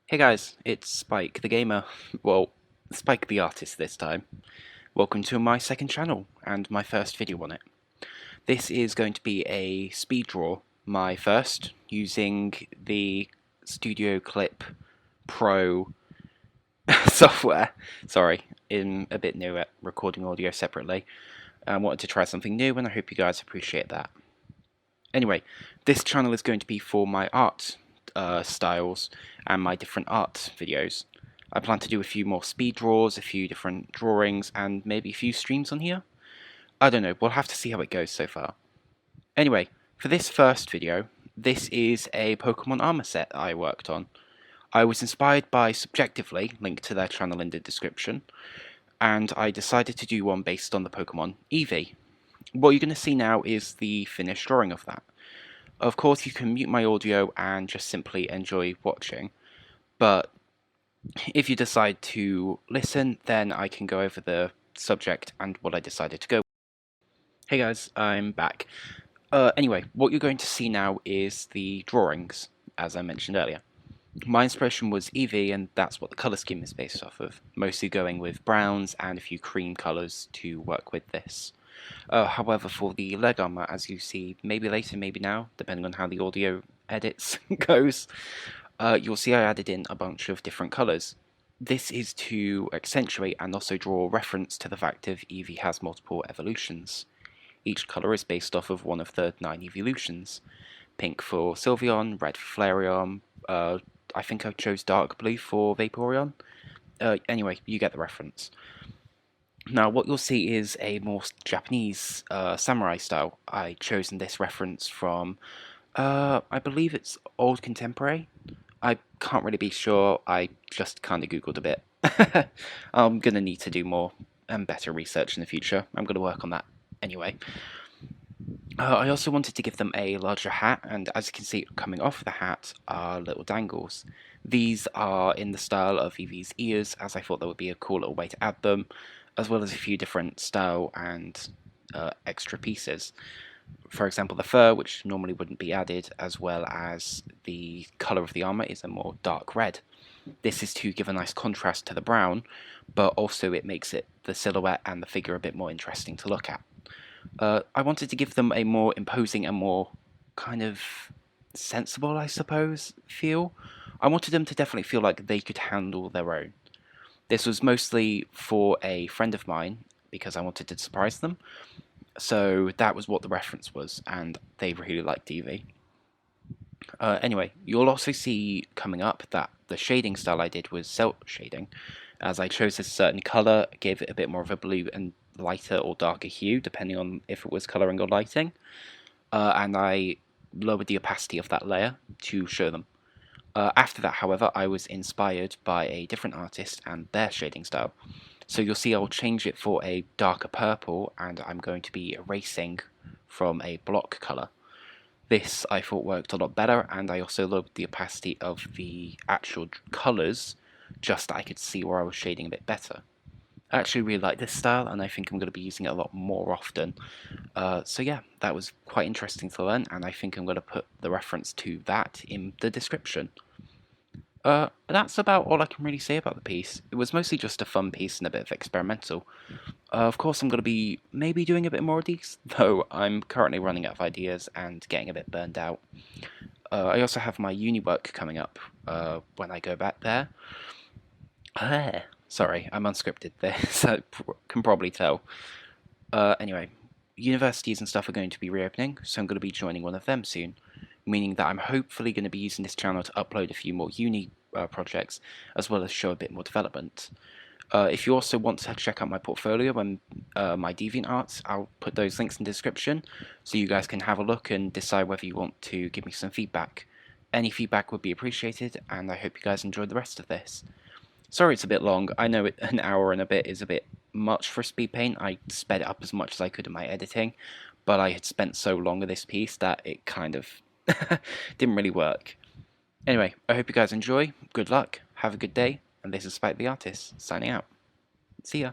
Hey guys, it's Spike the Gamer. Well, Spike the Artist this time. Welcome to my second channel and my first video on it. This is going to be a speed draw, my first, using the Studio Clip Pro software. Sorry, I'm a bit new at recording audio separately. I wanted to try something new and I hope you guys appreciate that. Anyway, this channel is going to be for my art styles and my different art videos. I plan to do a few more speed draws, a few different drawings, and maybe a few streams on here. I don't know, we'll have to see how it goes so far. Anyway, for this first video, this is a Pokemon Armour set I worked on. I was inspired by Subjectively, linked to their channel in the description, and I decided to do one based on the Pokemon Eevee. What you're going to see now is the finished drawing of that. Of course, you can mute my audio and just simply enjoy watching, but if you decide to listen, then I can go over the subject and what I decided to go with. Hey guys, I'm back. Anyway, what you're going to see now is the drawings, as I mentioned earlier. My inspiration was Eevee, and that's what the colour scheme is based off of, mostly going with browns and a few cream colours to work with this. However, for the leg armor, as you see, maybe later, maybe now, depending on how the audio edits goes, you'll see I added in a bunch of different colours. This is to accentuate and also draw reference to the fact that Eevee has multiple evolutions. Each colour is based off of one of the 9 evolutions. Pink for Sylveon, red for Flareon, I think I chose dark blue for Vaporeon. Anyway, you get the reference. Now, what you'll see is a more Japanese samurai style. I chosen this reference from, I believe it's Old Contemporary. I can't really be sure, I just kind of googled a bit. I'm going to need to do more and better research in the future. I'm going to work on that anyway. I also wanted to give them a larger hat, and as you can see coming off the hat are little dangles. These are in the style of Eevee's ears, as I thought that would be a cool little way to add them, as well as a few different style and extra pieces. For example, the fur, which normally wouldn't be added, as well as the colour of the armour is a more dark red. This is to give a nice contrast to the brown, but also it makes the silhouette and the figure a bit more interesting to look at. I wanted to give them a more imposing and more kind of sensible, I suppose, feel. I wanted them to definitely feel like they could handle their own. This was mostly for a friend of mine because I wanted to surprise them. So that was what the reference was, and they really liked Eevee. Anyway, you'll also see coming up that the shading style I did was cel shading, as I chose a certain colour, gave it a bit more of a blue and lighter or darker hue, depending on if it was colouring or lighting, and I lowered the opacity of that layer to show them. After that, however, I was inspired by a different artist and their shading style. So you'll see I'll change it for a darker purple, and I'm going to be erasing from a block colour. This I thought worked a lot better, and I also lowered the opacity of the actual colours, just that I could see where I was shading a bit better. I actually really like this style, and I think I'm going to be using it a lot more often. So yeah, that was quite interesting to learn, and I think I'm going to put the reference to that in the description. That's about all I can really say about the piece. It was mostly just a fun piece and a bit of experimental. Of course, I'm going to be maybe doing a bit more of these, though I'm currently running out of ideas and getting a bit burned out. I also have my uni work coming up when I go back there. Sorry, I'm unscripted there, so can probably tell. Anyway, universities and stuff are going to be reopening, so I'm going to be joining one of them soon, meaning that I'm hopefully going to be using this channel to upload a few more uni projects, as well as show a bit more development. If you also want to check out my portfolio and my DeviantArt, I'll put those links in the description, so you guys can have a look and decide whether you want to give me some feedback. Any feedback would be appreciated, and I hope you guys enjoyed the rest of this. Sorry it's a bit long, I know an hour and a bit is a bit much for speed paint. I sped it up as much as I could in my editing, but I had spent so long with this piece that it kind of didn't really work. Anyway, I hope you guys enjoy, good luck, have a good day, and this is Spike the Artist, signing out. See ya.